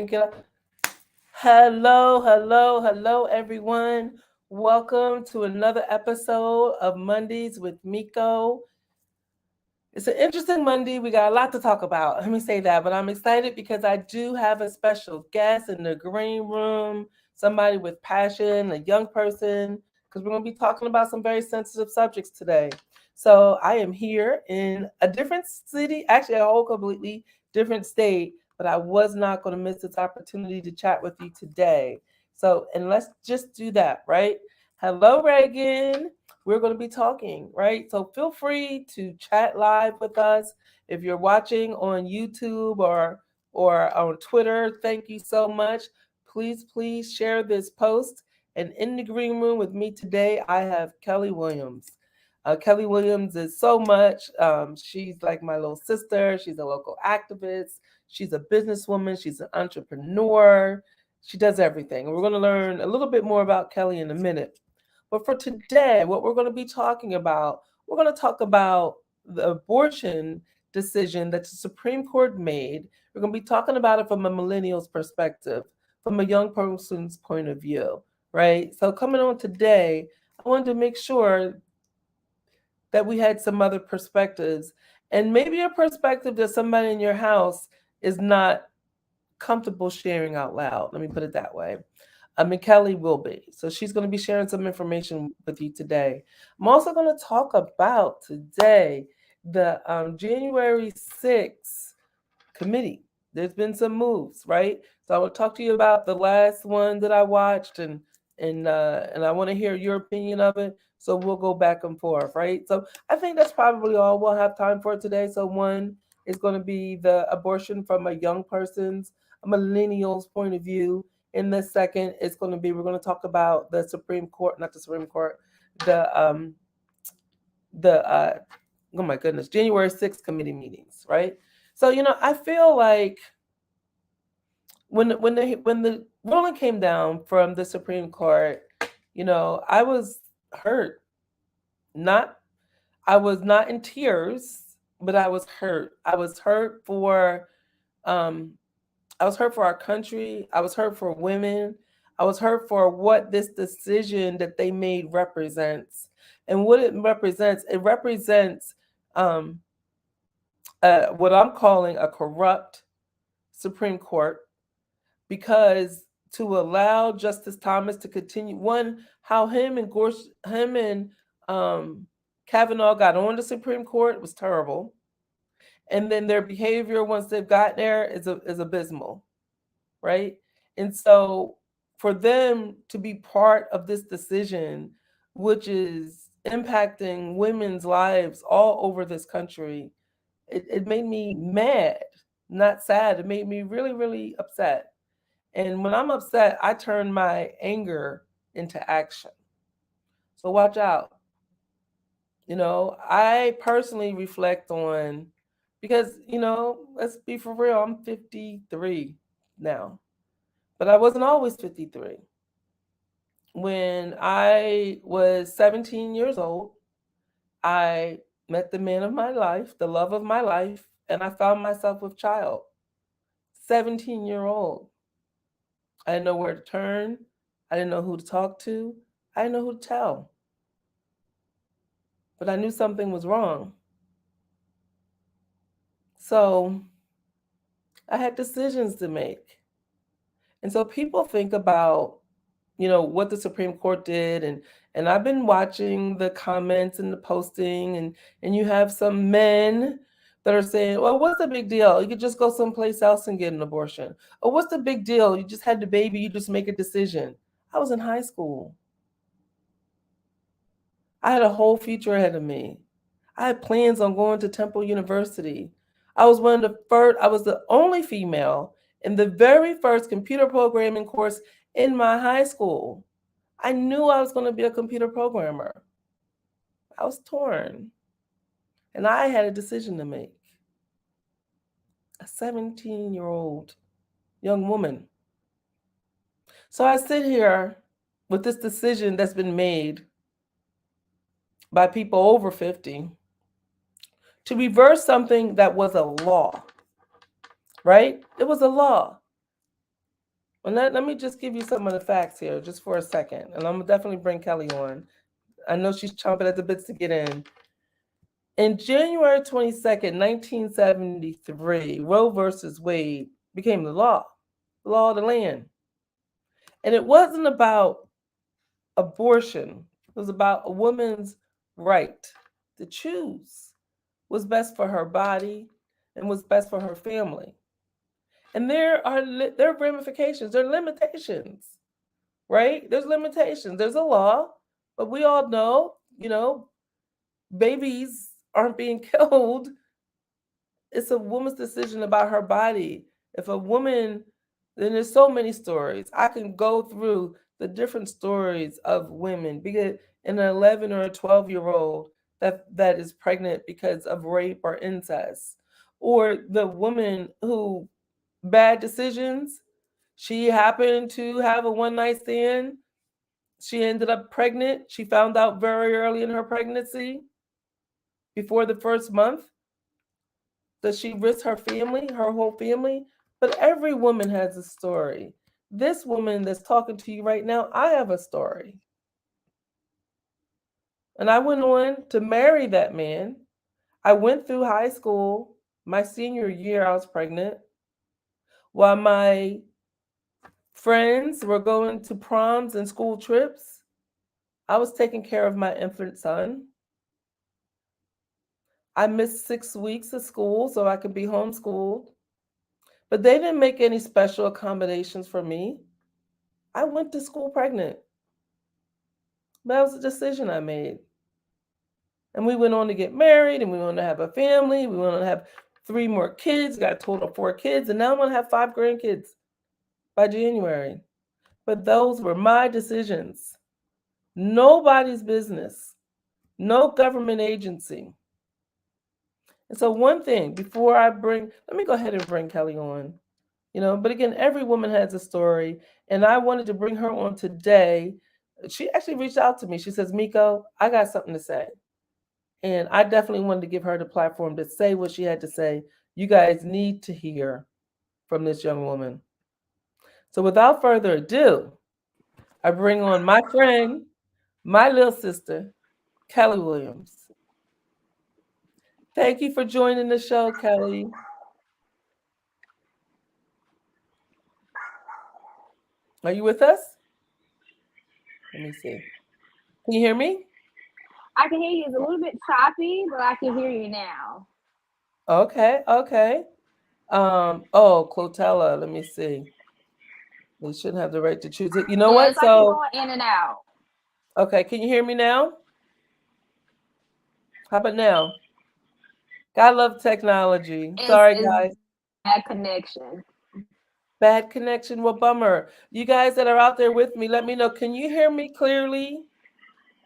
me get up. Hello, everyone. Welcome to another episode of Mondays with Miko. It's an interesting Monday. We got a lot to talk about. Let me say that. But I'm excited because I do have a special guest in the green room, somebody with passion, a young person, because we're going to be talking about some very sensitive subjects today. So I am here in a different city, actually, a whole completely different state, but I was not going to miss this opportunity to chat with you today. So, and let's just do that, right? Hello, Reagan. We're going to be talking, right? So feel free to chat live with us. If you're watching on YouTube or on Twitter, thank you so much. Please share this post. And in the green room with me today, I have Kelly Williams. Kelly Williams is so much. She's like my little sister. She's a local activist. She's a businesswoman. She's an entrepreneur. She does everything. And we're going to learn a little bit more about Kelly in a minute. But for today, what we're going to be talking about, we're going to talk about the abortion decision that the Supreme Court made. We're going to be talking about it from a millennial's perspective, from a young person's point of view, right? So coming on today, I wanted to make sure that we had some other perspectives and maybe a perspective that somebody in your house is not comfortable sharing out loud. Let me put it that way. Kelly will be. So she's going to be sharing some information with you today. I'm also going to talk about today the January 6th committee. There's been some moves, right? So I will talk to you about the last one that I watched, and I want to hear your opinion of it. So we'll go back and forth, right? So I think that's probably all we'll have time for today. So one is going to be the abortion from a young person's, a millennial's point of view. In the second, it's going to be we're going to talk about the Supreme Court, not the Supreme Court, the the oh my goodness, January 6th committee meetings, right? So I feel like when the ruling came down from the Supreme Court, I was hurt. Not I was not in tears, but I was hurt. I was hurt for um I was hurt for our country. I was hurt for women. I was hurt for what this decision that they made represents. And what it represents um, what I'm calling a corrupt Supreme Court, because to allow Justice Thomas to continue, one, how him and um, Kavanaugh got on the Supreme Court was terrible. And then their behavior once they've got there is abysmal, right? And so for them to be part of this decision, which is impacting women's lives all over this country, it made me mad, not sad. It made me really, really upset. And when I'm upset, I turn my anger into action. So watch out. I personally reflect on, because, let's be for real, I'm 53 now. But I wasn't always 53. When I was 17 years old, I met the man of my life, the love of my life, and I found myself with child. 17-year-old. I didn't know where to turn. I didn't know who to talk to. I didn't know who to tell. But I knew something was wrong. So I had decisions to make. And so people think about, what the Supreme Court did, and I've been watching the comments and the posting, and you have some men that are saying, well, what's the big deal? You could just go someplace else and get an abortion. Or what's the big deal? You just had the baby, you just make a decision. I was in high school. I had a whole future ahead of me. I had plans on going to Temple University. I was I was the only female in the very first computer programming course in my high school. I knew I was going to be a computer programmer. I was torn. And I had a decision to make. A 17-year-old young woman. So I sit here with this decision that's been made by people over 50 to reverse something that was a law, right? It was a law. And let me just give you some of the facts here, just for a second. And I'm gonna definitely bring Kelly on. I know she's chomping at the bits to get in. In January 22nd, 1973, Roe versus Wade became the law of the land. And it wasn't about abortion, it was about a woman's right to choose what's best for her body and what's best for her family. And there are ramifications, there are limitations, right? There's limitations. There's a law, but we all know, babies aren't being killed. It's a woman's decision about her body. If a woman, then there's so many stories. I can go through the different stories of women, be it an 11 or a 12-year-old that is pregnant because of rape or incest, or the woman who bad decisions. She happened to have a one night stand. She ended up pregnant. She found out very early in her pregnancy, before the first month. Does she risk her family, her whole family? But every woman has a story. This woman that's talking to you right now, I have a story. And I went on to marry that man. I went through high school. My senior year, I was pregnant. While my friends were going to proms and school trips, I was taking care of my infant son. I missed 6 weeks of school so I could be homeschooled. But they didn't make any special accommodations for me. I went to school pregnant. That was a decision I made. And we went on to get married and we went on to have a family. We went on to have 3 more kids, got a total of 4 kids, and now I'm going to have 5 grandkids by January. But those were my decisions. Nobody's business, no government agency. And so, one thing before let me go ahead and bring Kelly on. But again, every woman has a story, and I wanted to bring her on today. She actually reached out to me. She says, Miko, I got something to say. And I definitely wanted to give her the platform to say what she had to say. You guys need to hear from this young woman. So without further ado, I bring on my friend, my little sister, Kelly Williams. Thank you for joining the show, Kelly. Are you with us? Let me see. Can you hear me? I can hear you. It's a little bit choppy, but I can hear you now. Okay. Clotella, let me see. They shouldn't have the right to choose it. You know Yeah, what? it's like you're So, going in and out. okay, can you hear me now? How about now? I love technology. Sorry, It's guys. bad connection. Bad connection. Well, bummer. You guys that are out there with me, let me know. Can you hear me clearly?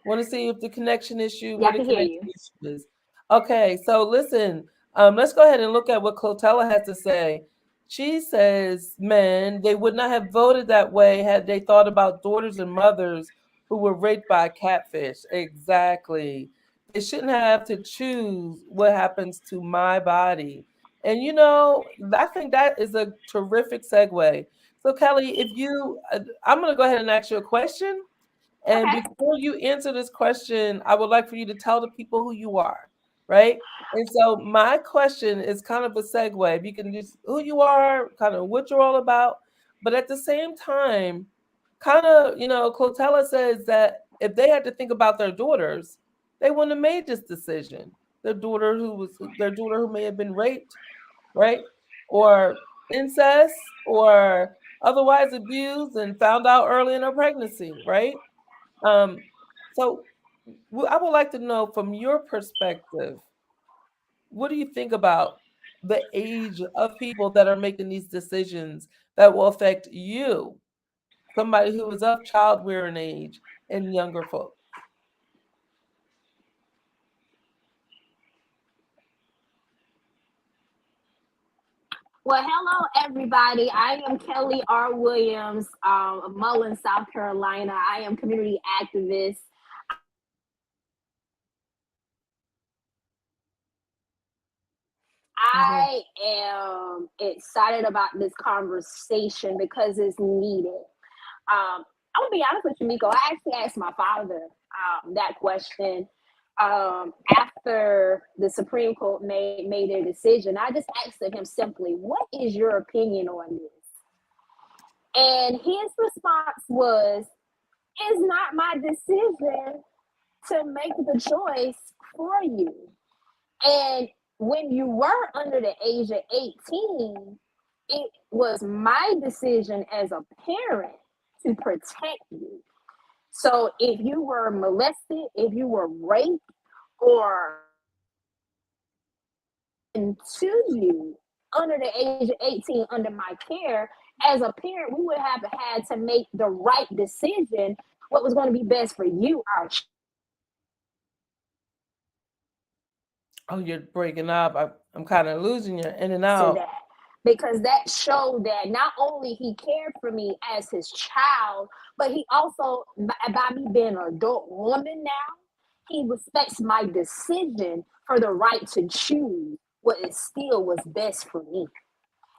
Want to see if the connection issue, Yeah, where I the can hear connection you. issue is. Okay, so listen, let's go ahead and look at what Clotella has to say. She says men, they would not have voted that way had they thought about daughters and mothers who were raped by a catfish. Exactly. They shouldn't have to choose what happens to my body. And I think that is a terrific segue. So Kelly, I'm going to go ahead and ask you a question, and Okay. before you answer this question, I would like for you to tell the people who you are, right? And so my question is kind of a segue. You can just who you are, kind of what you're all about, but at the same time, kind of, Clotella says that if they had to think about their daughters, they wouldn't have made this decision. Their daughter who may have been raped, right? Or incest or otherwise abused and found out early in her pregnancy, right? Um, so I would like to know from your perspective, what do you think about the age of people that are making these decisions that will affect you, somebody who is of childbearing age and younger folk? Well, hello everybody. I am Kelly R. Williams, of Mullen, South Carolina. I am community activist. I am excited about this conversation because it's needed. I'm gonna be honest with you, Miko. I actually asked my father that question after the Supreme Court made their decision. I just asked him simply, "What is your opinion on this?" And his response was, "It's not my decision to make the choice for you." And when you were under the age of 18, it was my decision as a parent to protect you. So if you were molested, if you were raped, or to you under the age of 18 under my care, as a parent, we would have had to make the right decision, what was going to be best for you, our child. Oh, you're breaking up. I'm kind of losing you in and To out. that, because that showed that not only he cared for me as his child, but he also, by me being an adult woman now, he respects my decision for the right to choose what is still was best for me.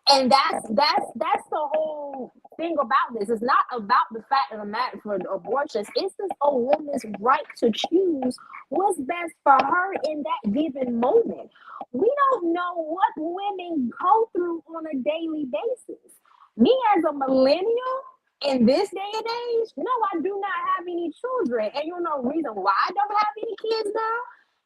And that's the whole thing about this. It's not about the fact of the matter for abortions. It's just a woman's right to choose what's best for her in that given moment. We don't know what women go through on a daily basis. Me as a millennial in this day and age, no, I do not have any children. And you know the reason why I don't have any kids now?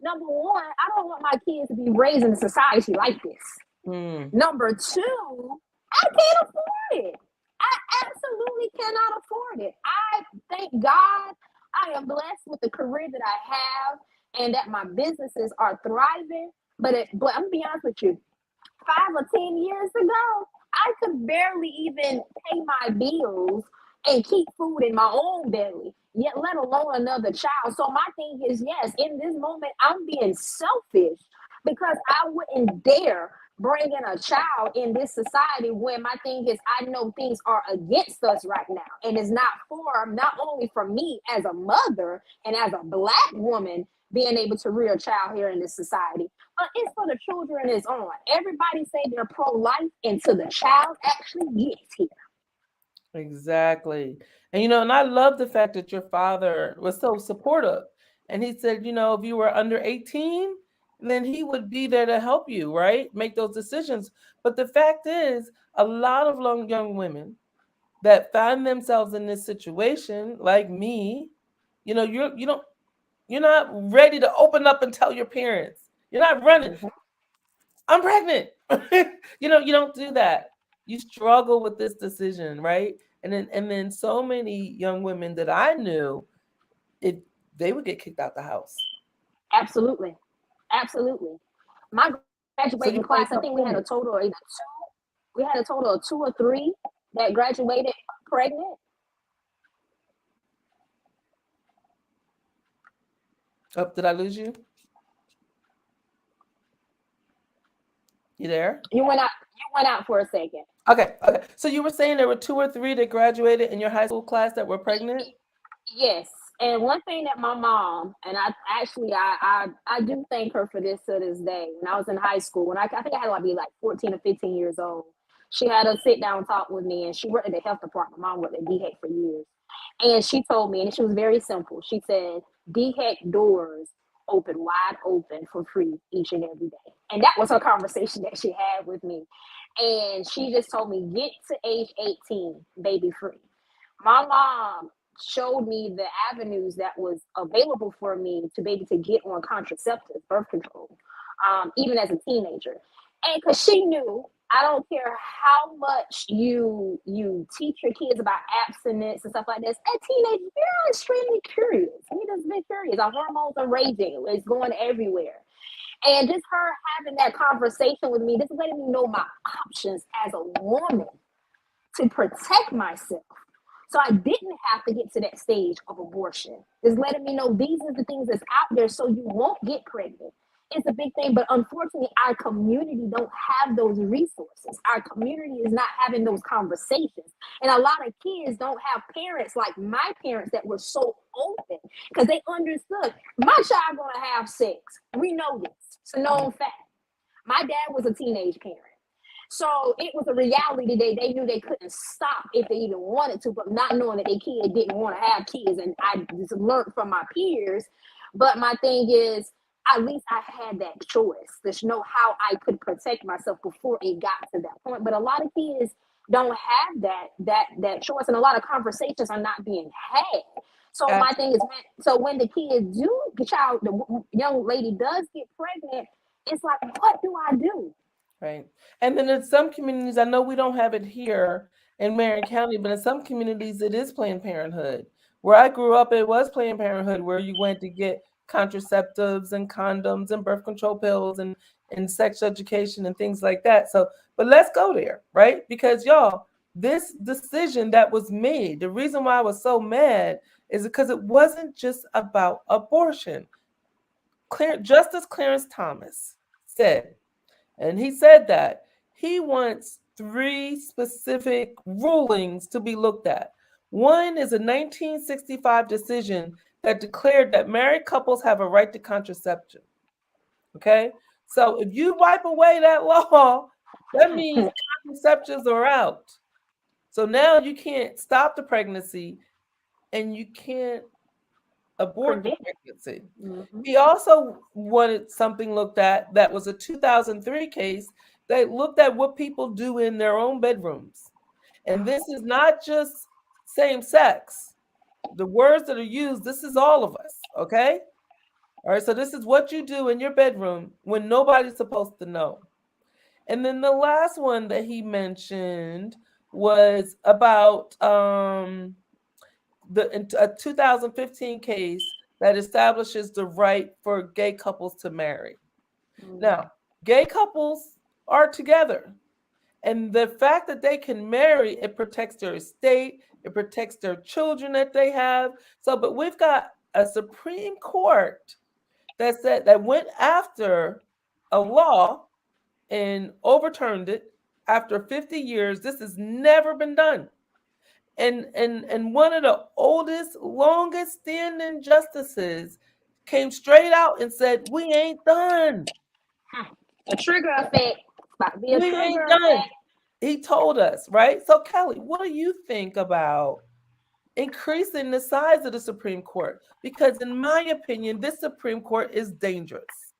Number one, I don't want my kids to be raised in a society like this. Number two, I can't afford it. I absolutely cannot afford it. I thank God I am blessed with the career that I have and that my businesses are thriving. But I'm gonna be honest with you, 5 or 10 years ago, I could barely even pay my bills and keep food in my own belly, yet let alone another child. So my thing is, yes, in this moment, I'm being selfish because I wouldn't dare bring in a child in this society when my thing is I know things are against us right now. And it's not only for me as a mother and as a Black woman being able to rear a child here in this society, but it's for the children it's on. Everybody say they're pro-life until the child actually gets here. Exactly. And I love the fact that your father was so supportive. And he said, if you were under 18, then he would be there to help you, right? Make those decisions. But the fact is, a lot of young women that find themselves in this situation, like me, you're not ready to open up and tell your parents. You're not running. I'm pregnant. You don't do that. You struggle with this decision, right? And then so many young women that I knew, it they would get kicked out the house. Absolutely. Absolutely. My So graduating you class, I think we had a total of 2 or 3 that graduated pregnant. Oh, did I lose you? You there? You went out for a second. Okay. So you were saying there were 2 or 3 that graduated in your high school class that were pregnant? Yes. And one thing that my mom, and I do thank her for this to this day. When I was in high school, when I think I had to be like 14 or 15 years old, she had a sit down talk with me, and she worked at the health department. Mom worked at DHEC for years. And she told me, and she was very simple. She said, DHEC doors open wide open for free each and every day. And that was her conversation that she had with me. And she just told me, get to age 18, baby free. My mom showed me the avenues that was available for me to be able to get on contraceptives, birth control, even as a teenager. And because she knew, I don't care how much you teach your kids about abstinence and stuff like this. At teenagers, we're extremely curious. We just been curious. Our hormones are raging. It's going everywhere. And just her having that conversation with me, just letting me know my options as a woman to protect myself. So I didn't have to get to that stage of abortion. It's letting me know these are the things that's out there so you won't get pregnant. It's a big thing, but unfortunately, our community don't have those resources. Our community is not having those conversations. And a lot of kids don't have parents like my parents that were so open because they understood my child gonna have sex. We know this. It's a known fact. My dad was a teenage parent. So it was a reality that they knew they couldn't stop if they even wanted to, but not knowing that their kid didn't want to have kids. And I just learned from my peers. But my thing is, at least I had that choice to know how I could protect myself before it got to that point. But a lot of kids don't have that choice, and a lot of conversations are not being had. So my thing is, when the kids do, the young lady does get pregnant, it's like, what do I do? Right. And then in some communities, I know we don't have it here in Marion County, but in some communities, it is Planned Parenthood. Where I grew up, it was Planned Parenthood, where you went to get contraceptives and condoms and birth control pills and sex education and things like that. So, but let's go there, right? Because y'all, this decision that was made, the reason why I was so mad is because it wasn't just about abortion. Justice Clarence Thomas said, and he said that he wants 3 specific rulings to be looked at. One is a 1965 decision that declared that married couples have a right to contraception. Okay? So if you wipe away that law, that means contraceptives are out. So now you can't stop the pregnancy and you can't abort the pregnancy. Mm-hmm. He also wanted something looked at that was a 2003 case that looked at what people do in their own bedrooms. And this is not just same sex. The words that are used, this is all of us, okay? All right, so this is what you do in your bedroom when nobody's supposed to know. And then the last one that he mentioned was about a 2015 case that establishes the right for gay couples to marry. Now, gay couples are together. And the fact that they can marry, it protects their estate, it protects their children that they have. So, but we've got a Supreme Court that went after a law and overturned it after 50 years. This has never been done. And one of the oldest, longest standing justices came straight out and said, "We ain't done. A trigger effect. About to be a We trigger ain't effect. done." He told us, right? So Kelly, what do you think about increasing the size of the Supreme Court? Because in my opinion, this Supreme Court is dangerous.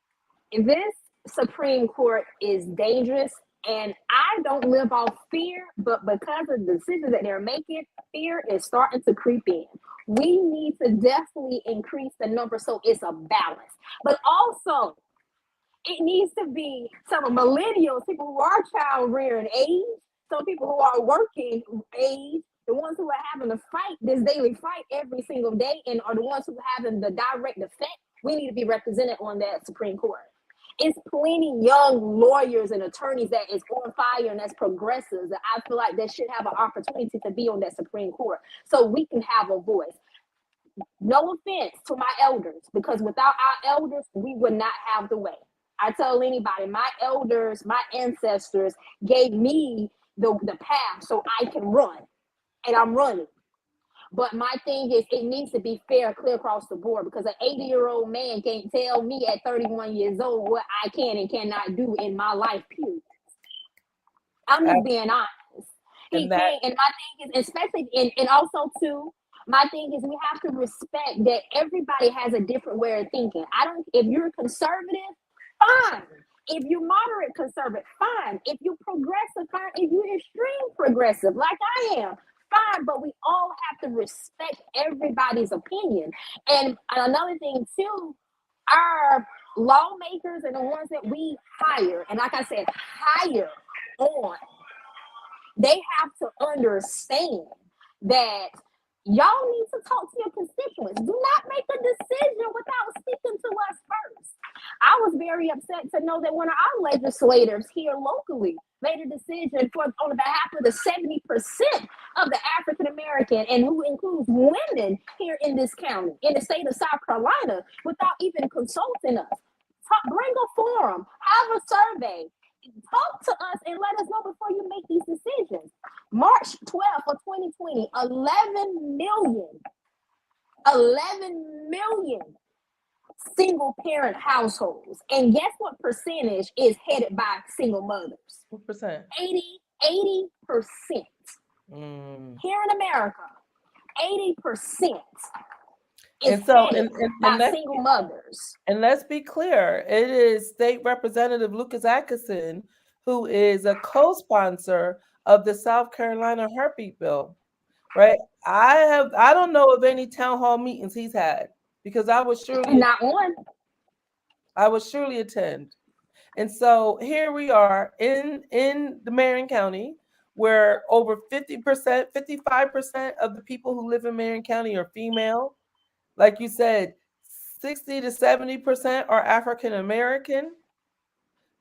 This Supreme Court is dangerous, and I don't live off fear, but because of the decisions that they're making, fear is starting to creep in. We need to definitely increase the number so it's a balance. But also, it needs to be some millennials, people who are child rearing age, some people who are working age, the ones who are having to fight this daily fight every single day and are the ones who are having the direct effect. We need to be represented on that Supreme Court. It's plenty young lawyers and attorneys that is on fire and that's progressives that I feel like they should have an opportunity to be on that Supreme Court so we can have a voice. No offense to my elders, because without our elders, we would not have the way. I tell anybody, my elders, my ancestors gave me the path so I can run, and I'm running. But my thing is, it needs to be fair, clear across the board, because an 80-year-old man can't tell me at 31 years old what I can and cannot do in my life, period. I'm just being honest. He can't, and my thing is, especially, and also too, my thing is we have to respect that everybody has a different way of thinking. If you're conservative, fine. If you're moderate conservative, fine. If you're progressive, fine. If you're extreme progressive, like I am, fine. But we all have to respect everybody's opinion. And another thing too, our lawmakers and the ones that we hire, and like I said, hire on, they have to understand that y'all need to talk to your constituents. Do not make a decision without speaking to us first. I was very upset to know that one of our legislators here locally made a decision on behalf of the 70% of the African American, and who includes women here in this county, in the state of South Carolina, without even consulting us. Bring a forum, have a survey, talk to us and let us know before you make these decisions. March 12th of 2020, 11 million single parent households. And guess what percentage is headed by single mothers? What percent? 80%. Here in America, 80% is And so, headed by single mothers. And let's be clear, it is State Representative Lucas Atkinson who is a co-sponsor of the South Carolina heartbeat bill, right? I don't know of any town hall meetings he's had, because I would surely attend. And so here we are in the Marion County, where over 50%, 55% of the people who live in Marion County are female. Like you said, 60 to 70% are African American,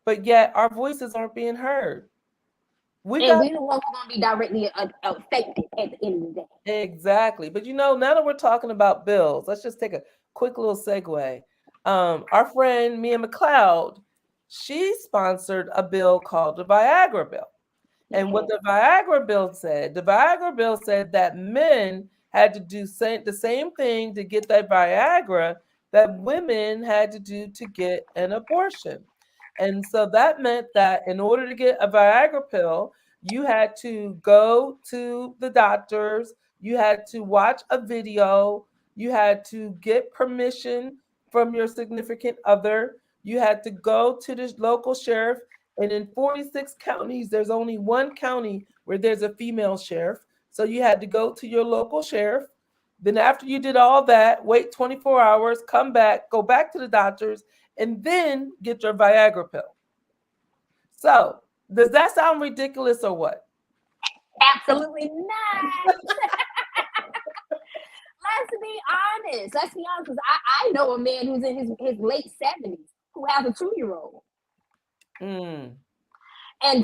but yet our voices aren't being heard. We the ones who are going to be directly affected at the end of the day. Exactly. But now that we're talking about bills, let's just take a quick little segue. Our friend Mia McLeod, she sponsored a bill called the Viagra bill. And what the Viagra bill said that men had to do the same thing to get that Viagra that women had to do to get an abortion. And so that meant that in order to get a Viagra pill, you had to go to the doctors, you had to watch a video, you had to get permission from your significant other, you had to go to the local sheriff. And in 46 counties, there's only one county where there's a female sheriff. So you had to go to your local sheriff. Then after you did all that, wait 24 hours, come back, go back to the doctors, and then get your Viagra pill. So does that sound ridiculous or what? Absolutely not. Let's be honest, because I know a man who's in his late 70s who has a 2-year-old. And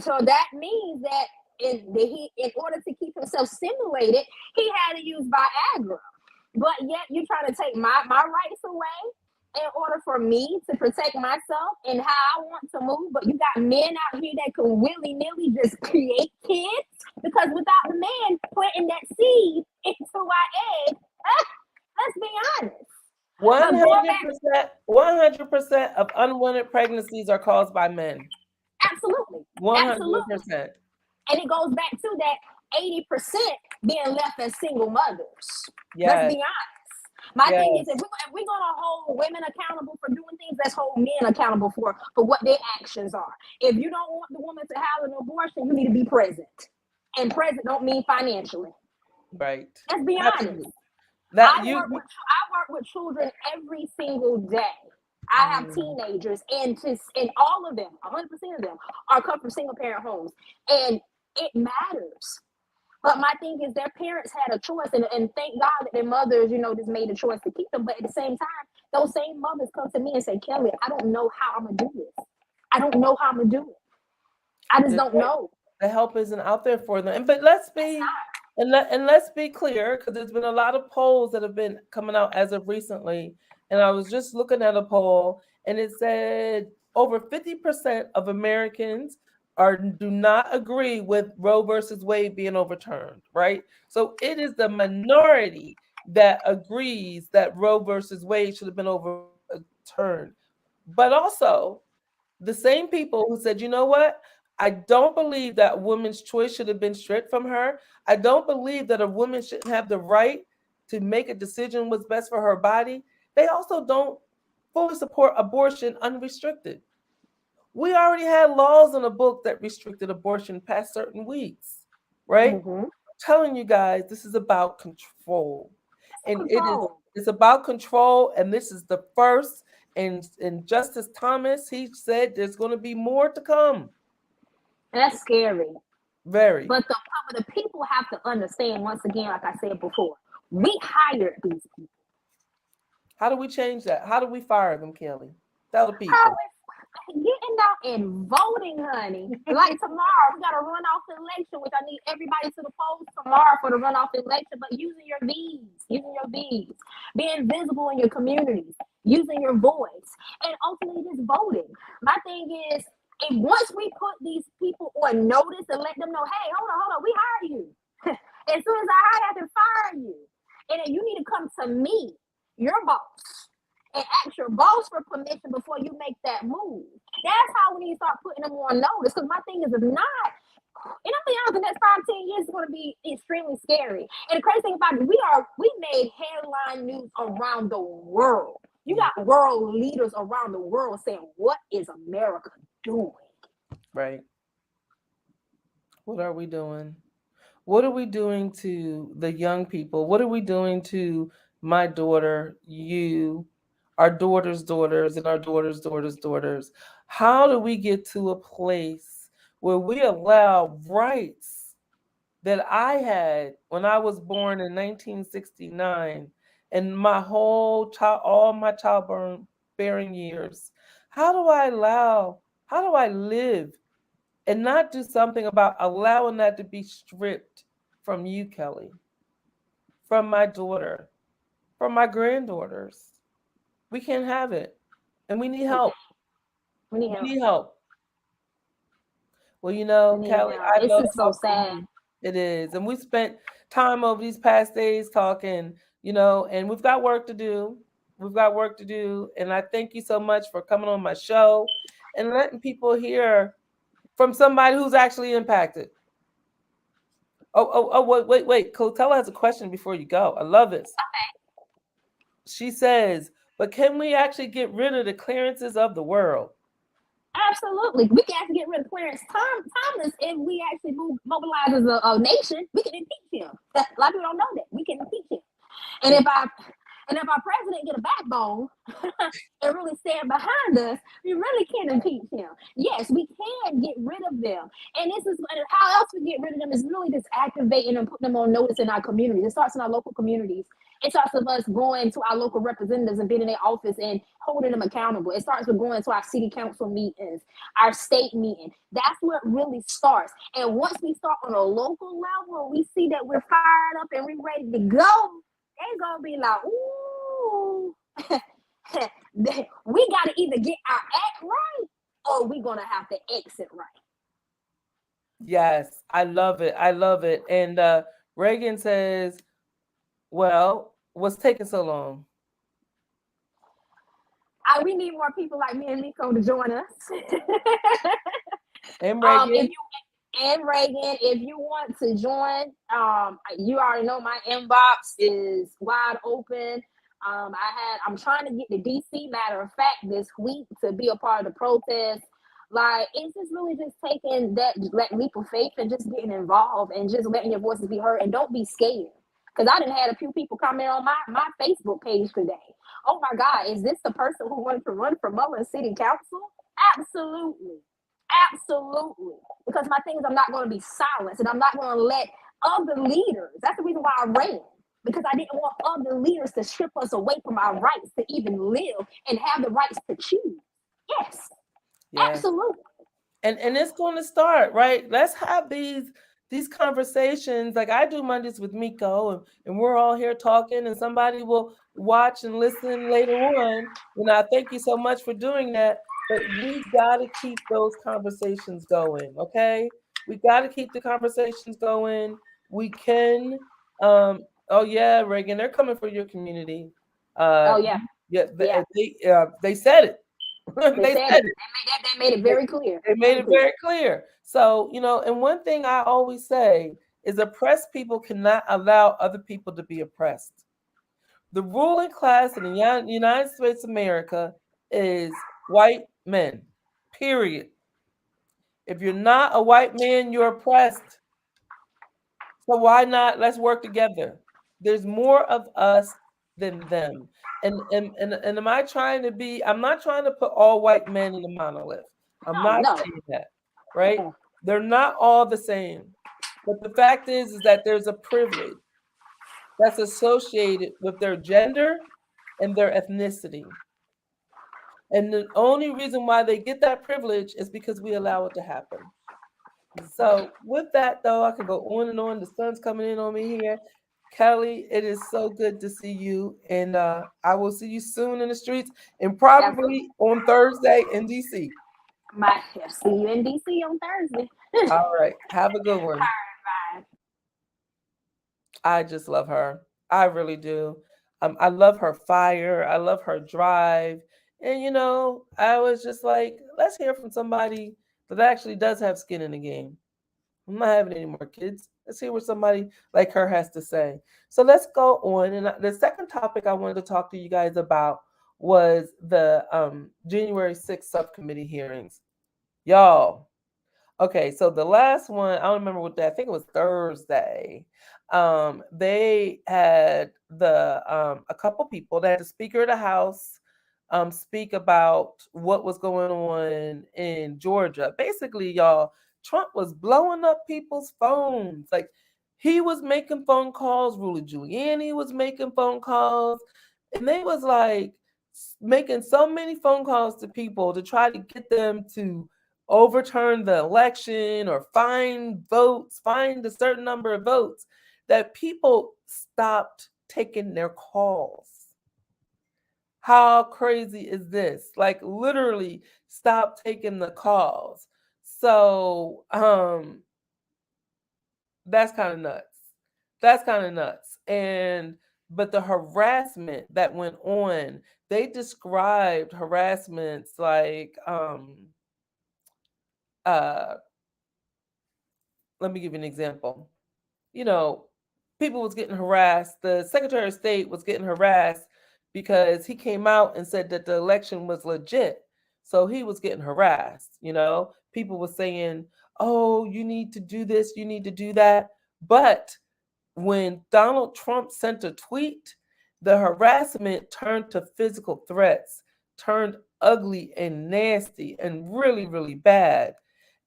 so that means that in order to keep himself stimulated, he had to use Viagra. But yet you're trying to take my rights away in order for me to protect myself and how I want to move. But you got men out here that can willy-nilly just create kids, because without the man planting that seed into our egg, let's be honest. 100% of unwanted pregnancies are caused by men. Absolutely. 100%. And it goes back to that 80% being left as single mothers. Yes. Let's be honest. My thing is, if we're going to hold women accountable for doing things, let's hold men accountable for what their actions are. If you don't want the woman to have an abortion, you need to be present. And present don't mean financially. Right. Let's be honest. I work with children every single day. I have teenagers, and all of them, 100% of them, come from single parent homes, and it matters. But my thing is, their parents had a choice, and thank God that their mothers, just made a choice to keep them. But at the same time, those same mothers come to me and say, Kelly, I don't know how I'm gonna do this. I don't know how I'm gonna do it. I just don't know. The help isn't out there for them. But let's be clear, because there's been a lot of polls that have been coming out as of recently. And I was just looking at a poll, and it said over 50% of Americans do not agree with Roe versus Wade being overturned, right? So it is the minority that agrees that Roe versus Wade should have been overturned. But also, the same people who said, you know what? I don't believe that a woman's choice should have been stripped from her. I don't believe that a woman shouldn't have the right to make a decision what's best for her body. They also don't fully support abortion unrestricted. We already had laws in the book that restricted abortion past certain weeks, right? I'm telling you guys, this is about control. And it's about control, and this is the first. And Justice Thomas, he said there's going to be more to come. That's scary. Very. But the people have to understand, once again, like I said before, we hired these people. How do we change that? How do we fire them, Kelly? Tell the people. Getting out and voting, honey. Like tomorrow, we got a runoff election, which I need everybody to the polls tomorrow for the runoff election. But using your V's, being visible in your communities, using your voice, and ultimately just voting. My thing is, if once we put these people on notice and let them know, hey, hold on, we hired you. As soon as I hire, I can fire you. And then you need to come to me, your boss, and ask your boss for permission before you make that move. That's how we need to start putting them on notice. Because my thing is, if not, and I'm being honest, the next 5, 10 years is going to be extremely scary. And the crazy thing about it, we made headline news around the world. You got world leaders around the world saying, "What is America doing?" Right. What are we doing? What are we doing to the young people? What are we doing to my daughter, you, our daughters' daughters, and our daughters' daughters' daughters? How do we get to a place where we allow rights that I had when I was born in 1969 and my whole child, all my childbearing years? How do I live and not do something about allowing that to be stripped from you, Kelly, from my daughter, from my granddaughters? We can't have it. And we need help. We need We help. need help. Well, We need Kelly, help. I This love is so talking to sad. you. It is. And we spent time over these past days talking, and we've got work to do. We've got work to do. And I thank you so much for coming on my show and letting people hear from somebody who's actually impacted. Wait. Cotella has a question before you go. I love this. She says, but can we actually get rid of the clearances of the world? Absolutely. We can actually get rid of Clarence Thomas if we actually mobilize as a nation. We can impeach him. A lot of people don't know that. We can impeach him. And if our president get a backbone and really stand behind us, we really can impeach him. Yes, we can get rid of them. And this is how else we get rid of them is really just activating and putting them on notice in our communities. It starts in our local communities. It starts with us going to our local representatives and being in their office and holding them accountable. It starts with going to our city council meetings, our state meeting. That's where it really starts. And once we start on a local level, we see that we're fired up and we're ready to go. They're gonna be like, ooh, we gotta either get our act right or we're gonna have to exit right. Yes, I love it. I love it. And Reagan says, well, what's taking so long? We need more people like me and Miko to join us. And Reagan. Reagan, if you want to join, you already know my inbox is wide open. I'm trying to get to DC, matter of fact, this week to be a part of the protest. Like, it's just really just taking that leap of faith and just getting involved and just letting your voices be heard and don't be scared. Because I didn't had a few people comment on my Facebook page today. Oh my God, is this the person who wanted to run for Mullen City Council? Absolutely. Absolutely. Because my thing is, I'm not going to be silenced and I'm not going to let other leaders. That's the reason why I ran. Because I didn't want other leaders to strip us away from our rights to even live and have the rights to choose. Yes. Absolutely. And it's going to start, right? Let's have these conversations. Like I do Mondays with Miko, and we're all here talking, and somebody will watch and listen later on. And I thank you so much for doing that. But we got to keep those conversations going, okay? We got to keep the conversations going. We can. Oh yeah, Reagan, they're coming for your community. Oh yeah. Yeah, Yeah. they said it. They said it. They made it very clear. They made it very clear. So, and one thing I always say is oppressed people cannot allow other people to be oppressed. The ruling class in the United States of America is white men, period. If you're not a white man, you're oppressed. So why not? Let's work together. There's more of us than them. And am I trying to be? I'm not trying to put all white men in a monolith. I'm not saying that, right? They're not all the same. But the fact is that there's a privilege that's associated with their gender and their ethnicity. And the only reason why they get that privilege is because we allow it to happen. So with that, though, I could go on and on. The sun's coming in on me here. Kelly, it is so good to see you. And I will see you soon in the streets and probably on Thursday in DC. See you in DC on Thursday. All right. Have a good one. All right, bye. I just love her. I really do. I love her fire. I love her drive. And I was just like, let's hear from somebody that actually does have skin in the game. I'm not having any more kids. Let's hear what somebody like her has to say. So let's go on. And the second topic I wanted to talk to you guys about was the January 6th subcommittee hearings. Y'all, okay, so the last one, I don't remember what day, I think it was Thursday. They had a couple people, they had the Speaker of the House speak about what was going on in Georgia. Basically, y'all, Trump was blowing up people's phones. Like he was making phone calls, Rudy Giuliani was making phone calls, and they was like making so many phone calls to people to try to get them to overturn the election or find votes, find a certain number of votes, that people stopped taking their calls. How crazy is this? Like literally stop taking the calls. So that's kind of nuts. That's kind of nuts. And but the harassment that went on, they described harassments like uh let me give you an example. You know, people was getting harassed. The Secretary of State was getting harassed because he came out and said that the election was legit. So he was getting harassed. People were saying, "Oh, you need to do this, you need to do that." But when Donald Trump sent a tweet, the harassment turned to physical threats, turned ugly and nasty and really, really bad.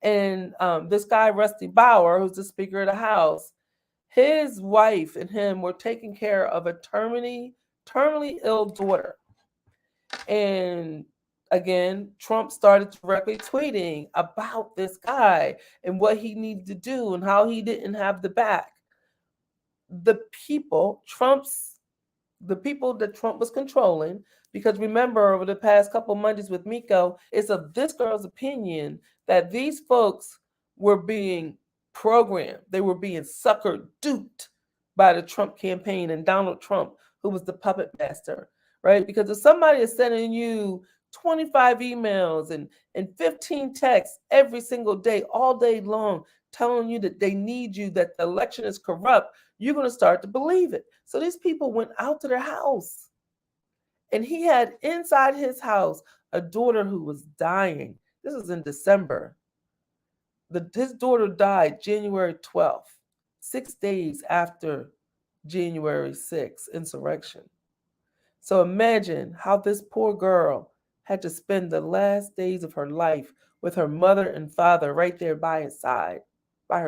And this guy, Rusty Bauer, who's the Speaker of the House, his wife and him were taking care of a terminally ill daughter. And again, Trump started directly tweeting about this guy and what he needed to do and how he didn't have the back. The people, the people that Trump was controlling, because remember, over the past couple Mondays with Miko, it's of this girl's opinion that these folks were being programmed, they were being suckered, duped by the Trump campaign and Donald Trump, who was the puppet master, right? Because if somebody is sending you 25 emails and 15 texts every single day, all day long, telling you that they need you, that the election is corrupt, you're going to start to believe it. So these people went out to their house, and he had inside his house a daughter who was dying. This was in December. His daughter died January 12th, 6 days after January 6th insurrection. So imagine how this poor girl had to spend the last days of her life with her mother and father right there by her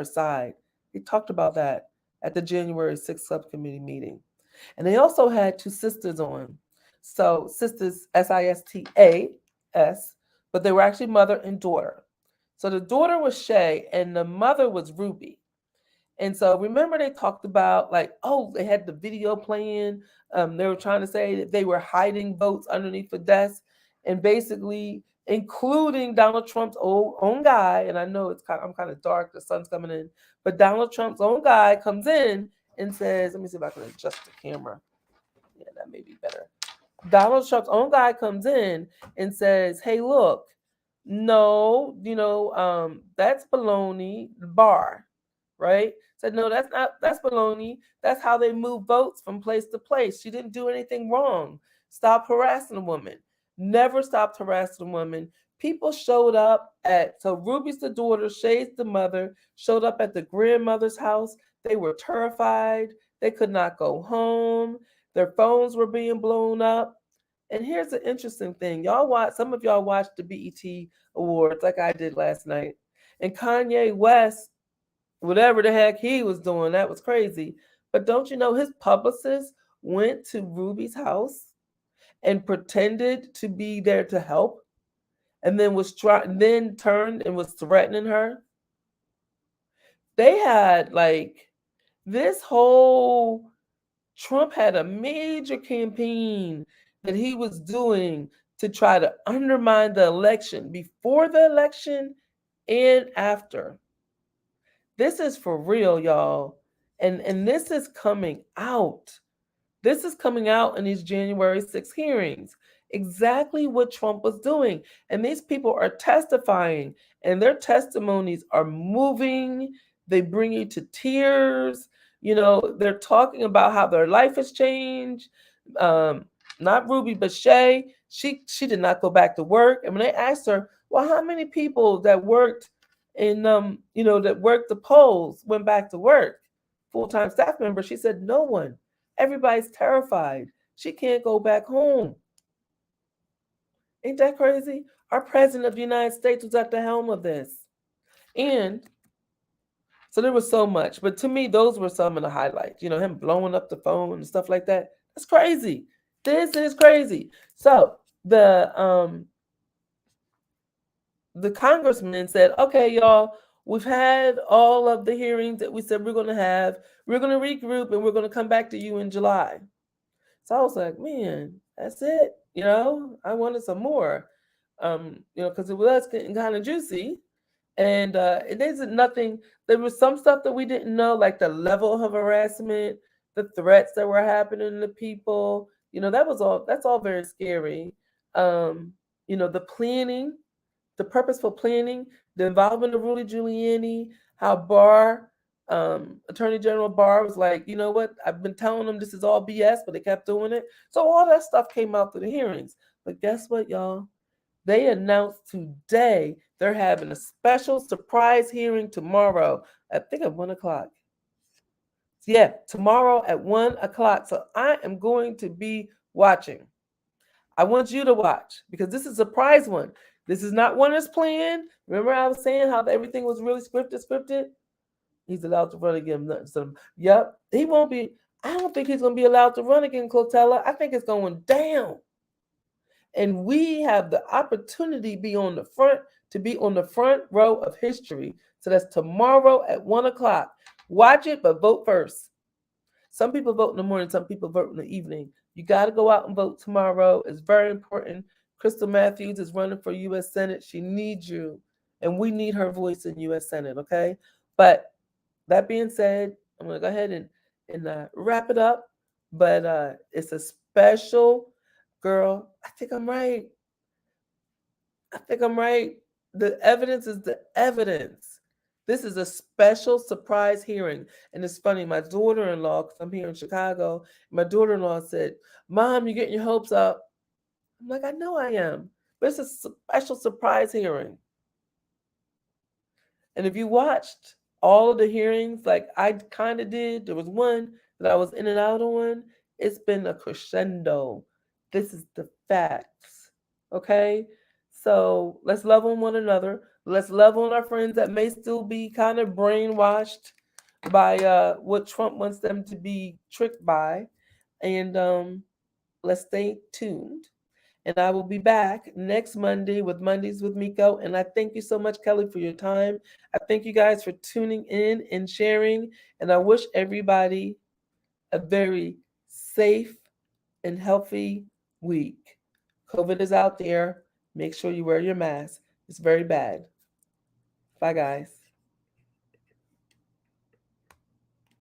side. They talked about that at the January 6th subcommittee meeting. And they also had two sisters on. So sisters, Sistas, but they were actually mother and daughter. So the daughter was Shay and the mother was Ruby. And so remember they talked about like, oh, they had the video playing. They were trying to say that they were hiding votes underneath the desk and basically including Donald Trump's own guy. And I know I'm kind of dark, the sun's coming in, but Donald Trump's own guy comes in and says, let me see if I can adjust the camera. Yeah, that may be better. Donald Trump's own guy comes in and says, hey, look, no, that's baloney, bar, right? Said, no, that's baloney. That's how they move votes from place to place. She didn't do anything wrong. Stop harassing a woman. Never stopped harassing a woman. People showed up so Ruby's the daughter, Shay's the mother, showed up at the grandmother's house. They were terrified. They could not go home. Their phones were being blown up. And here's the interesting thing. Some of y'all watched the BET Awards like I did last night. And Kanye West, whatever the heck he was doing, that was crazy. But don't you know his publicist went to Ruby's house and pretended to be there to help and then turned and was threatening her? They had this whole Trump had a major campaign that he was doing to try to undermine the election before the election and after. This is for real, y'all. And this is coming out. This is coming out in these January 6th hearings. Exactly what Trump was doing. And these people are testifying, and their testimonies are moving. They bring you to tears. They're talking about how their life has changed. Um, Not Ruby, but Shay. She did not go back to work. And when they asked her, well, how many people that worked that worked the polls went back to work, full-time staff members, she said no one. Everybody's terrified. She can't go back home. Ain't that crazy? Our president of the United States was at the helm of this. And so there was so much. But to me, those were some of the highlights. Him blowing up the phone and stuff like that. That's crazy. This is crazy. So the congressman said, okay, y'all, we've had all of the hearings that we said we're going to have. We're going to regroup and we're going to come back to you in July. So I was like, man, that's it. I wanted some more, because it was getting kind of juicy. And it isn't nothing. There was some stuff that we didn't know, like the level of harassment, the threats that were happening to people. That's all very scary. The planning, the purposeful planning, the involvement of Rudy Giuliani, how Attorney General Barr was like, you know what? I've been telling them this is all BS, but they kept doing it. So all that stuff came out through the hearings. But guess what, y'all? They announced today they're having a special surprise hearing tomorrow, I think at 1:00. Yeah, tomorrow at 1:00. So I am going to be watching. I want you to watch because this is a surprise one. This is not one that's planned. Remember I was saying how everything was really scripted? He's allowed to run again. So, yep, he won't be. I don't think he's going to be allowed to run again, Clotella. I think it's going down. And we have the opportunity to be on the front row of history. So that's tomorrow at 1:00. Watch it, but vote first. Some people vote in the morning, some people vote in the evening. You got to go out and vote tomorrow. It's very important. Crystal Matthews is running for U.S. Senate. She needs you, and we need her voice in U.S. Senate, okay? But that being said, I'm going to go ahead and wrap it up. But it's a special, girl, I think I'm right. The evidence is the evidence. This is a special surprise hearing. And it's funny, my daughter-in-law, because I'm here in Chicago, my daughter-in-law said, Mom, you're getting your hopes up. I'm like, I know I am. But it's a special surprise hearing. And if you watched all of the hearings, like I kind of did, there was one that I was in and out on. It's been a crescendo. This is the facts. Okay? So let's love on one another. Let's love on our friends that may still be kind of brainwashed by what Trump wants them to be tricked by. And let's stay tuned. And I will be back next Monday with Mondays with Miko. And I thank you so much, Kelly, for your time. I thank you guys for tuning in and sharing. And I wish everybody a very safe and healthy week. COVID is out there. Make sure you wear your mask. It's very bad. Bye, guys.